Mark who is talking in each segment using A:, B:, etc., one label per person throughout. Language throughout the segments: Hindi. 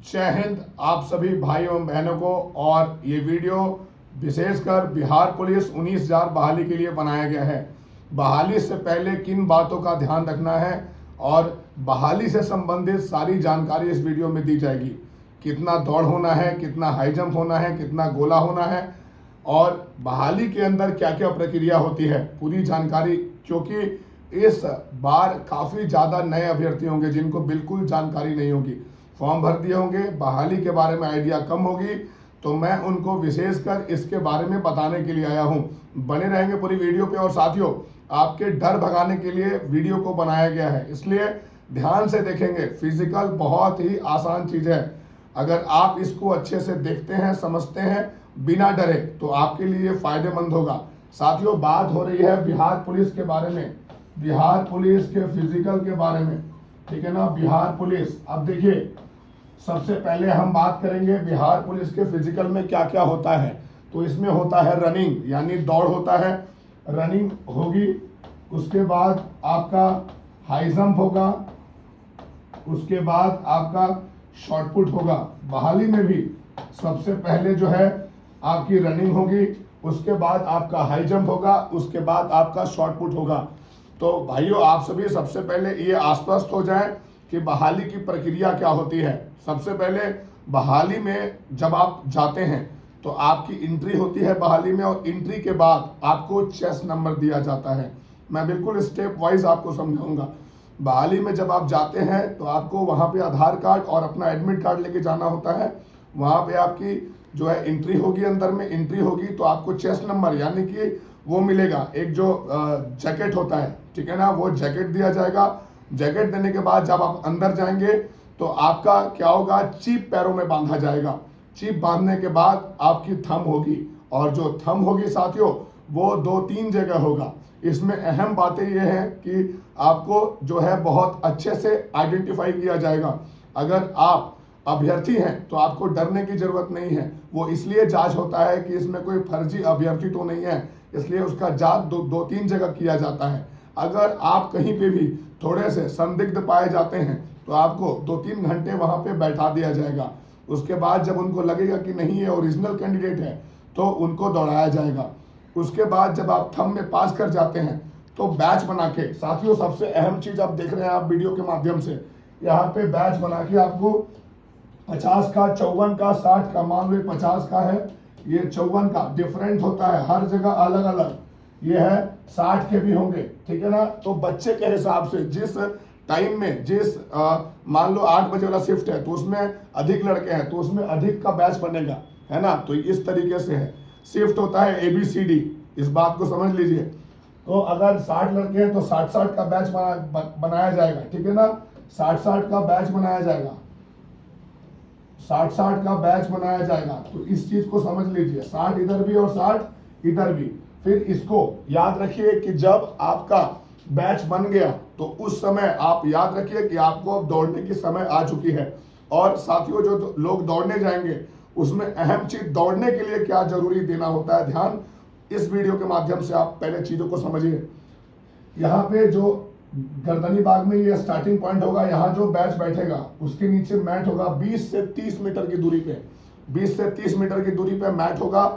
A: जय हिंद आप सभी भाई एवं बहनों को। और ये वीडियो विशेषकर बिहार पुलिस 19,000 बहाली के लिए बनाया गया है। बहाली से पहले किन बातों का ध्यान रखना है और बहाली से संबंधित सारी जानकारी इस वीडियो में दी जाएगी। कितना दौड़ होना है, कितना हाई जंप होना है, कितना गोला होना है और बहाली के अंदर क्या क्या प्रक्रिया होती है, पूरी जानकारी। क्योंकि इस बार काफ़ी ज़्यादा नए अभ्यर्थी होंगे जिनको बिल्कुल जानकारी नहीं होगी, फॉर्म भर दिए होंगे, बहाली के बारे में आइडिया कम होगी, तो मैं उनको विशेषकर इसके बारे में बताने के लिए आया हूं। बने रहेंगे पूरी वीडियो पे। और साथियों, आपके डर भगाने के लिए वीडियो को बनाया गया है, इसलिए ध्यान से देखेंगे। फिजिकल बहुत ही आसान चीज़ है, अगर आप इसको अच्छे से देखते हैं, समझते हैं बिना डरे, तो आपके लिए फायदेमंद होगा। साथियों, बात हो रही है बिहार पुलिस के बारे में, बिहार पुलिस के फिजिकल के बारे में, ठीक है ना। बिहार पुलिस, अब देखिए, सबसे पहले हम बात करेंगे बिहार पुलिस के फिजिकल में क्या क्या होता है। तो इसमें होता है रनिंग, यानी दौड़ होता है, रनिंग होगी। उसके बाद आपका हाई जंप होगा, उसके बाद आपका शॉर्ट पुट होगा। बहाली में भी सबसे पहले जो है आपकी रनिंग होगी, उसके बाद आपका हाई जंप होगा, उसके बाद आपका शॉर्ट पुट होगा। तो भाइयों, आप सभी सबसे पहले ये आश्वस्त हो जाएं कि बहाली की प्रक्रिया क्या होती है। सबसे पहले बहाली में जब आप जाते हैं तो आपकी एंट्री होती है बहाली में, और एंट्री के बाद आपको चेस्ट नंबर दिया जाता है। मैं बिल्कुल स्टेप वाइज आपको समझाऊंगा। बहाली में जब आप जाते हैं तो आपको वहाँ पे आधार कार्ड और अपना एडमिट कार्ड लेके जाना होता है। वहाँ पे आपकी जो है एंट्री होगी, अंदर में एंट्री होगी तो आपको चेस्ट नंबर यानी कि वो मिलेगा, एक जो जैकेट होता है, ठीक है ना, वो जैकेट दिया जाएगा। जैकेट देने के बाद जब आप अंदर जाएंगे तो आपका क्या होगा, चिप पैरों में बांधा जाएगा। चिप बांधने के बाद आपकी थंब होगी, और जो थंब होगी साथियों वो 2-3 जगह होगा। इसमें अहम बातें ये हैं कि आपको जो है बहुत अच्छे से आइडेंटिफाई किया जाएगा। अगर आप अभ्यर्थी हैं तो आपको डरने की जरूरत नहीं है। वो इसलिए जांच होता है कि इसमें कोई फर्जी अभ्यर्थी तो नहीं है, इसलिए उसका जांच 2-3 जगह किया जाता है। अगर आप कहीं पे भी थोड़े से संदिग्ध पाए जाते हैं तो आपको 2-3 घंटे वहां पे बैठा दिया जाएगा। उसके बाद जब उनको लगेगा कि नहीं ये ओरिजिनल कैंडिडेट है तो उनको दौड़ाया जाएगा। उसके बाद जब आप थंब में पास कर जाते हैं तो बैच बना के, साथियों सबसे अहम चीज आप देख रहे हैं आप वीडियो के माध्यम से, यहाँ पे बैच बना के आपको 50 का, 54 का, 60 का, मान लो 50 का है, ये 54 का डिफरेंट होता है, हर जगह अलग अलग। ये है 60 के भी होंगे, ठीक है ना। तो बच्चे के हिसाब से जिस टाइम में मान लो 8 बजे वाला शिफ्ट है तो उसमें अधिक लड़के हैं तो उसमें अधिक का बैच बनेगा, है ना। तो इस तरीके से है, शिफ्ट होता है ABCD, इस बात को समझ लीजिए। तो अगर 60 लड़के हैं तो 60-60 का बैच बनाया जाएगा, ठीक है ना। 60-60 का बैच बनाया जाएगा, 60-60 का बैच बनाया जाएगा। तो इस चीज को समझ लीजिए, 60 इधर भी और 60 इधर भी। फिर इसको याद रखिए कि जब आपका बैच बन गया तो उस समय आप याद रखिए कि आपको अब दौड़ने की समय आ चुकी है। और साथियों, जो लोग दौड़ने जाएंगे उसमें अहम चीज दौड़ने के लिए क्या जरूरी देना होता है, ध्यान इस वीडियो के माध्यम से आप पहले चीजों को समझिए। यहाँ पे जो गर्दनी बाग में ये स्टार्टिंग पॉइंट होगा, यहाँ जो बैच बैठेगा उसके नीचे मैट होगा 20 से 30 मीटर की दूरी पे, 20 से 30 मीटर की दूरी पे मैट होगा।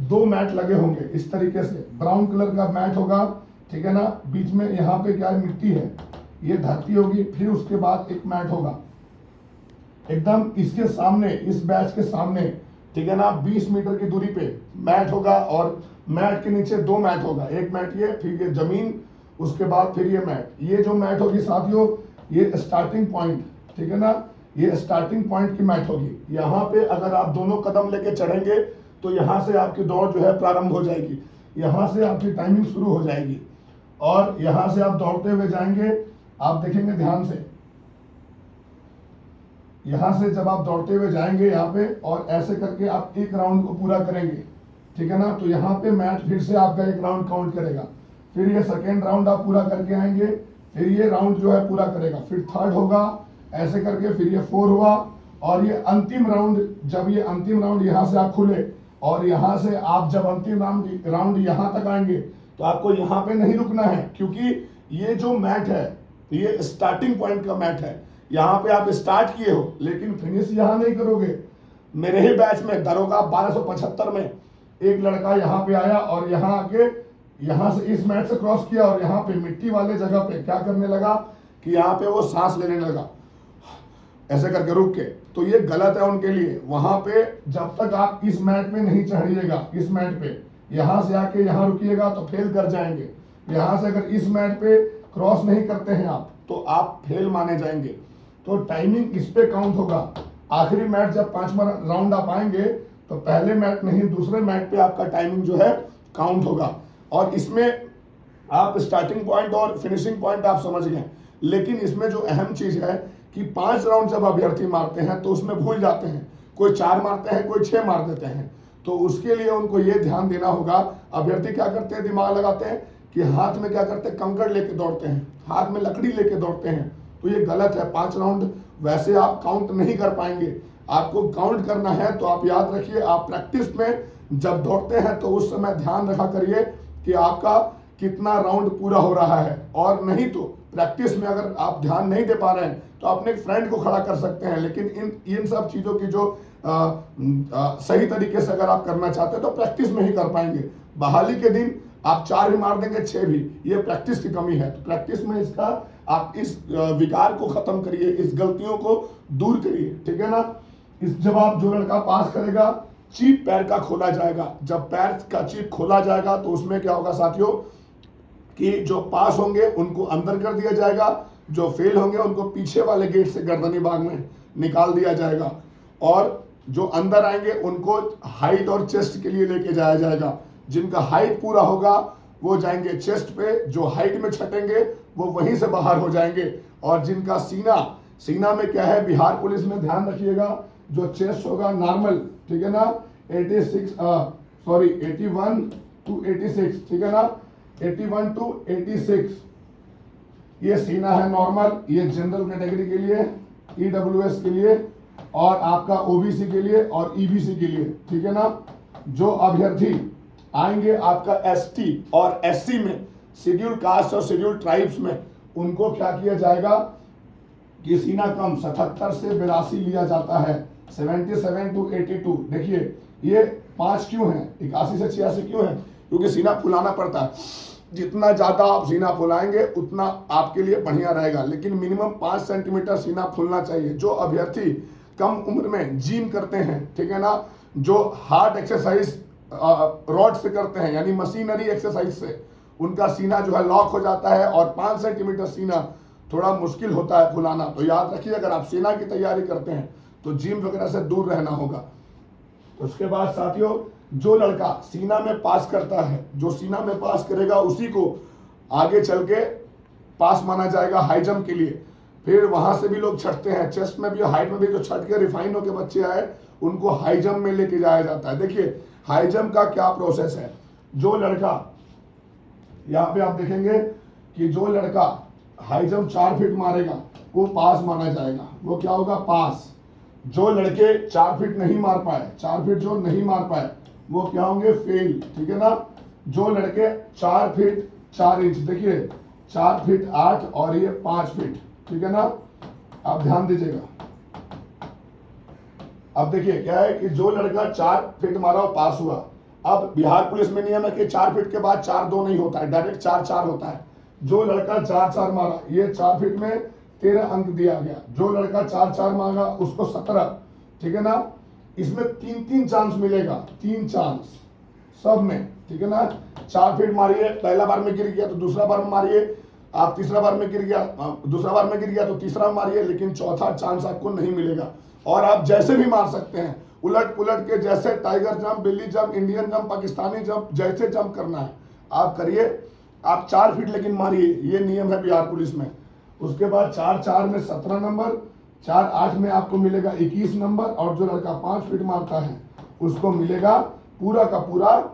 A: 2 मैट लगे होंगे इस तरीके से, ब्राउन कलर का मैट होगा, ठीक है ना। बीच में यहाँ पे क्या है, मिट्टी है, ये धरती होगी। फिर उसके बाद एक मैट होगा एकदम इसके सामने, इस बैच के सामने, ठीक है ना, 20 मीटर की दूरी पे मैट होगा। और मैट के नीचे 2 मैट होगा, एक मैट ये, फिर ये जमीन, उसके बाद फिर ये मैट। ये जो मैट होगी साथियों ये स्टार्टिंग पॉइंट, ठीक है ना, ये स्टार्टिंग पॉइंट की मैट होगी। यहाँ पे अगर आप दोनों कदम लेके चढ़ेंगे तो यहाँ से आपकी दौड़ जो है प्रारंभ हो जाएगी, यहाँ से आपकी टाइमिंग शुरू हो जाएगी और यहाँ से आप दौड़ते हुए जाएंगे। आप देखेंगे ध्यान से, यहाँ से जब आप दौड़ते हुए जाएंगे यहाँ पे और ऐसे करके आप एक राउंड को पूरा करेंगे, ठीक है ना। तो यहाँ पे मैट फिर से आपका एक राउंड काउंट करेगा, फिर ये सेकेंड राउंड आप पूरा करके आएंगे, फिर ये राउंड जो है पूरा करेगा, फिर थर्ड होगा, ऐसे करके फिर ये 4 हुआ। और ये अंतिम राउंड, जब ये अंतिम राउंड यहाँ से आप खुले और यहाँ से आप जब अंतिम राउंड यहाँ तक आएंगे तो आपको यहाँ पे नहीं रुकना है, क्योंकि ये जो मैट है ये स्टार्टिंग पॉइंट का मैट है। यहाँ पे आप स्टार्ट किए हो लेकिन फिनिश यहाँ नहीं करोगे। मेरे ही बैच में दरोगा 1275 में एक लड़का यहाँ पे आया और यहाँ आके यहाँ से इस मैट से क्रॉस किया और यहाँ पे मिट्टी वाले जगह पे क्या करने लगा कि यहाँ पे वो सांस लेने लगा ऐसे करके रुक के। तो ये गलत है उनके लिए। वहां पे जब तक आप इस मैट में नहीं चढ़िएगा, इस मैट पे यहां से आके यहां रुकिएगा तो फेल कर जाएंगे। यहां से अगर इस मैट पे क्रॉस नहीं करते हैं आप तो आप फेल माने जाएंगे। तो टाइमिंग इस पे काउंट होगा। आखिरी मैट जब 5वां राउंड आप आएंगे तो पहले मैट नहीं दूसरे मैट पे आपका टाइमिंग जो है काउंट होगा। और इसमें आप स्टार्टिंग पॉइंट और फिनिशिंग पॉइंट आप समझ गए, लेकिन इसमें जो अहम चीज है कि 5 राउंड जब अभ्यर्थी मारते हैं तो उसमें भूल जाते हैं, कोई 4 मारते हैं, कोई 6 मार देते हैं। तो उसके लिए उनको ये ध्यान देना होगा। अभ्यर्थी क्या करते हैं, दिमाग लगाते हैं कि हाथ में क्या करते हैं, कंकड़ लेके दौड़ते हैं, हाथ में लकड़ी लेके दौड़ते हैं। तो ये गलत है। 5 राउंड वैसे आप काउंट नहीं कर पाएंगे। आपको काउंट करना है तो आप याद रखिए, आप प्रैक्टिस में जब दौड़ते हैं तो उस समय ध्यान रखा करिए कि आपका कितना राउंड पूरा हो रहा है। और नहीं तो प्रैक्टिस में अगर आप ध्यान नहीं दे पा रहे हैं तो अपने फ्रेंड को खड़ा कर सकते हैं। लेकिन इन सब चीजों की जो सही तरीके से अगर आप करना चाहते हैं तो प्रैक्टिस में ही कर पाएंगे। बहाली के दिन आप 4 भी मार देंगे, 6 भी, ये प्रैक्टिस की कमी है। तो प्रैक्टिस में इसका आप इस विकार को खत्म करिए, इस गलतियों को दूर करिए, ठीक है ना। जब आप जो लड़का पास करेगा चीप पैर का खोला जाएगा। जब पैर का चीप खोला जाएगा तो उसमें क्या होगा साथियों कि जो पास होंगे उनको अंदर कर दिया जाएगा, जो फेल होंगे उनको पीछे वाले गेट से गर्दनी बाग में निकाल दिया जाएगा, और जो अंदर आएंगे उनको हाइट और चेस्ट के लिए लेके जाया जाएगा। जिनका हाइट पूरा होगा वो जाएंगे चेस्ट पे, जो हाइट में छटेंगे वो वहीं से बाहर हो जाएंगे। और जिनका सीना में क्या है, बिहार पुलिस में ध्यान रखिएगा, जो चेस्ट होगा नॉर्मल, ठीक है ना, 81 to 86, ठीक है ना, 81 to 86 ये सीना है नॉर्मल। ये जनरल कैटेगरी के लिए, ईडब्ल्यूएस के लिए, और आपका ओबीसी के लिए और ईबीसी के लिए, ठीक है ना। जो अभ्यर्थी आएंगे आपका एसटी और एससी में, शेड्यूल कास्ट और शेड्यूल ट्राइब्स में, उनको क्या किया जाएगा कि सीना कम 77 से 82 लिया जाता है, 77 to 82। देखिए ये 5 क्यों है, 81 से 86 क्यों है, क्योंकि सीना फुलाना पड़ता है। जितना ज्यादा आप सीना फुलाएंगे उतना आपके लिए बढ़िया रहेगा, लेकिन मिनिमम 5 सेंटीमीटर सीना फुलना चाहिए। जो अभ्यर्थी कम उम्र में जिम करते हैं, ठीक है ना, जो हार्ड एक्सरसाइज रॉड से करते हैं यानी मशीनरी एक्सरसाइज से, उनका सीना जो है लॉक हो जाता है और 5 सेंटीमीटर सीना थोड़ा मुश्किल होता है फुलाना। तो याद रखिए अगर आप सेना की तैयारी करते हैं तो जिम वगैरह से दूर रहना होगा। उसके बाद साथियों, जो लड़का सीना में पास करता है, जो सीना में पास करेगा उसी को आगे चल के पास माना जाएगा हाई जंप के लिए। फिर वहां से भी लोग छटते हैं, चेस्ट में भी हाइट में भी, जो छट के रिफाइन होके बच्चे आए उनको हाई जंप में लेके जाया जाता है। देखिए हाई जंप का क्या प्रोसेस है। जो लड़का, यहाँ पे आप देखेंगे कि जो लड़का हाई जंप 4 फीट मारेगा वो पास माना जाएगा, वो क्या होगा, पास। जो लड़के 4 फीट नहीं मार पाए, 4 फीट जो नहीं मार पाए वो क्या होंगे, फेल, ठीक है ना। जो लड़के 4 फीट 4 इंच, देखिए 4 फीट 8 और ये 5 फीट, ठीक है ना, आप ध्यान दीजिएगा। अब देखिए क्या है कि जो लड़का 4 फीट मारा वो पास हुआ। अब बिहार पुलिस में नियम है कि 4 फीट के बाद 4-2 नहीं होता है, डायरेक्ट 4-4 होता है। जो लड़का 4-4 मारा, ये 4 फीट में 13 अंक दिया गया। जो लड़का 4-4 मांगा उसको 17, ठीक है ना। इसमें 3-3 चांस मिलेगा, 3 चांस सब में, ठीक है ना। 4 फीट मारिए, पहला बार में गिर गया तो दूसरा बार में मारिए, आप तीसरा बार में गिर गया, दूसरा बार में गिर गया तो तीसरा मारिए, लेकिन चौथा चांस आपको नहीं मिलेगा। और आप जैसे भी मार सकते हैं, उलट पुलट के, जैसे टाइगर जंप, बिल्ली jump, Indian jump, Pakistani jump, जैसे जंप करना है आप करिए। आप 4 फीट लेकिन मारिए, ये नियम है बिहार पुलिस में। उसके बाद 4-4 में 17 नंबर, 4-8 में आपको मिलेगा 21 नंबर, और जो लड़का 5 फीट मारता है उसको मिलेगा पूरा का पूरा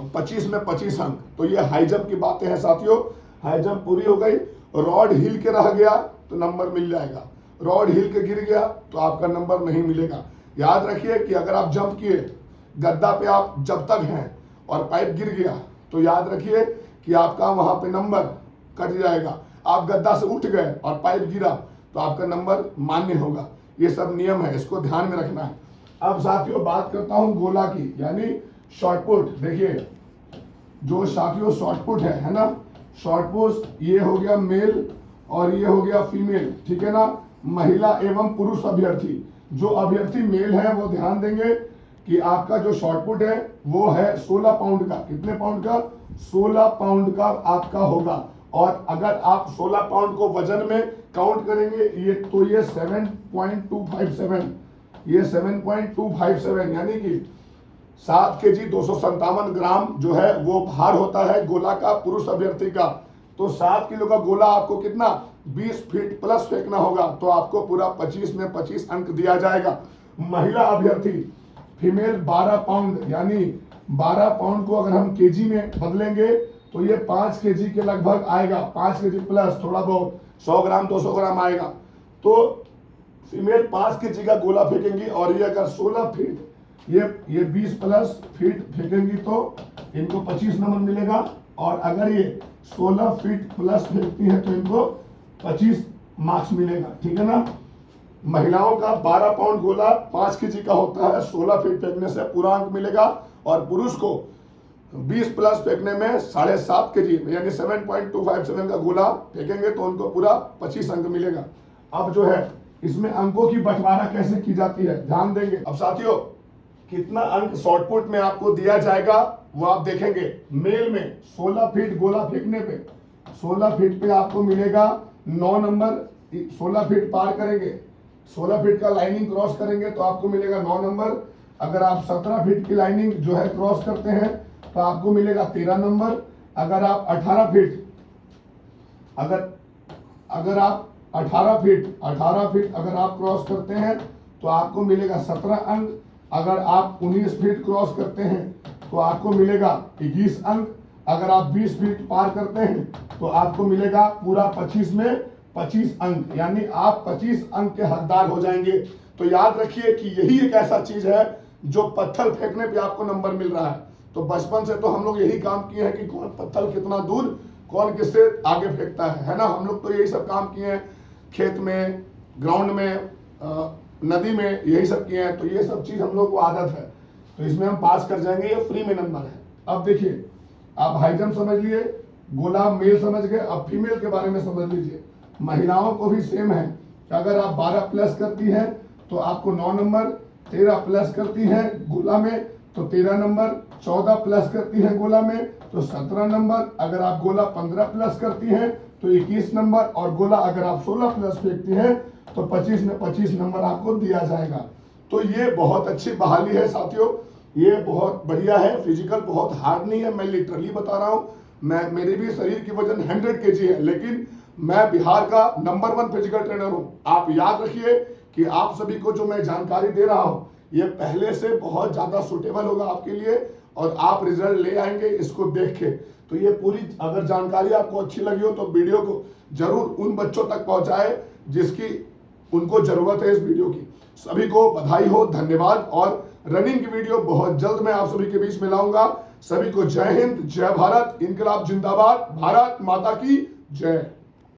A: 25 में 25 अंक। तो ये हाई जंप की बातें हैं साथियों। हाई जंप पूरी हो गई। रॉड हिल के रह गया तो नंबर मिल जाएगा, रॉड हिल के गिर गया तो आपका नंबर नहीं मिलेगा। याद रखिए कि अगर आप जंप किए, गद्दा पे आप जब तक हैं और पाइप गिर गया तो याद रखिए कि आपका वहां पे नंबर कट जाएगा। आप गद्दा से उठ गए और पाइप गिरा तो आपका नंबर मान्य होगा। ये सब नियम है, इसको ध्यान में रखना है। अब साथियों बात करता हूं गोला की, यानी शॉटपुट। देखिए जो साथियों शॉटपुट है ना, शॉटपुट ये हो गया मेल और ये हो गया फीमेल, ठीक है ना, महिला एवं पुरुष अभ्यर्थी। जो अभ्यर्थी मेल है वो ध्यान देंगे कि आपका जो शॉटपुट है वो है 16 पाउंड का। कितने पाउंड का? 16 पाउंड का आपका होगा। और अगर आप 16 पाउंड को वजन में काउंट करेंगे ये तो ये 7.257, ये 7.257 यानी कि 7 kg 257 ग्राम जो है वो भार होता है गोला का पुरुष अभ्यर्थी का। तो 7 किलो का गोला आपको कितना 20 फीट प्लस फेंकना होगा, तो आपको पूरा 25 में 25 अंक दिया जाएगा। महिला अभ्यर्थी फीमेल 12 पाउंड, यानी 12 पाउंड को अगर हम केजी में बदलेंगे तो ये 5 केजी के लगभग आएगा, 5 केजी प्लस थोड़ा बहुत 100 ग्राम 200 ग्राम आएगा। तो फीमेल 5 केजी का गोला फेंकेंगी और ये अगर 16 फीट ये 20 प्लस फीट फेंकेंगी तो इनको 25 नंबर मिलेगा। और अगर ये 16 फीट प्लस फेंकती है तो इनको 25 मार्क्स मिलेगा, ठीक है ना। महिलाओं का 12 पाउंड गोला 5 केजी का होता है, 16 फीट फेंकने से पूरा अंक मिलेगा। और पुरुष को 20 प्लस फेंकने में 7.5 केजी यानी 7.257 का गोला फेंकेंगे तो उनको पूरा 25 अंक मिलेगा। अब जो है इसमें अंकों की बंटवारा कैसे की जाती है ध्यान देंगे। अब साथियों कितना अंक शॉटपुट में आपको दिया जाएगा वो आप देखेंगे। मेल में 16 फीट गोला फेंकने पे 16 फीट पे आपको मिलेगा 9 नंबर। 16 फीट पार करेंगे, 16 फीट का लाइनिंग क्रॉस करेंगे तो आपको मिलेगा 9 नंबर। अगर आप 17 फीट की लाइनिंग जो है क्रॉस करते हैं तो आपको मिलेगा 13 नंबर। अगर आप 18 फीट अगर आप 18 फीट अगर आप क्रॉस करते हैं तो आपको मिलेगा 17 अंक। अगर आप 19 फीट क्रॉस करते हैं तो आपको मिलेगा 21 अंक। अगर आप 20 फीट पार करते हैं तो आपको मिलेगा पूरा 25 में 25 अंक, यानी आप 25 अंक के हकदार हो जाएंगे। तो याद रखिए कि यही एक ऐसा चीज है जो पत्थर फेंकने पे आपको नंबर मिल रहा है। तो बचपन से तो हम लोग यही काम किए हैं कि कौन पत्थर कितना दूर कौन किससे आगे फेंकता है ना। हम लोग तो यही सब काम किए हैं, खेत में, ग्राउंड में, नदी में, यही सब किए हैं। तो ये सब चीज हम लोग को आदत है, तो इसमें हम पास कर जाएंगे, ये फ्री में नंबर है। अब देखिए आप हाई जंप समझ लिए, गोला मेल समझ गए, अब फीमेल के बारे में समझ लीजिए। महिलाओं को भी सेम है कि अगर आप 12 प्लस करती है तो आपको 9 नंबर, 13 प्लस करती है गोला में तो 13 नंबर, 14 प्लस करती है गोला में तो 17 नंबर। अगर आप गोला 15 प्लस करती हैं तो 21 नंबर। और गोला अगर आप 16 प्लस फेंकती हैं तो 25 में 25 नंबर आपको दिया जाएगा। तो ये बहुत अच्छी बहाली है साथियों, ये बहुत बढ़िया है। फिजिकल बहुत हार्ड नहीं है, मैं लिटरली बता रहा हूँ। मेरे भी शरीर की वजन 100 kg है, लेकिन मैं बिहार का नंबर 1 फिजिकल ट्रेनर हूँ। आप याद रखिए कि आप सभी को जो मैं जानकारी दे रहा हूँ ये पहले से बहुत ज्यादा सुटेबल होगा आपके लिए और आप रिजल्ट ले आएंगे इसको देख के। तो ये पूरी अगर जानकारी आपको अच्छी लगी हो तो वीडियो को जरूर उन बच्चों तक पहुंचाए जिसकी उनको जरूरत है इस वीडियो की। सभी को बधाई हो, धन्यवाद। और रनिंग की वीडियो बहुत जल्द मैं आप सभी के बीच में लाऊंगा। सभी को जय हिंद, जय भारत, इनकलाब जिंदाबाद, भारत माता की जय।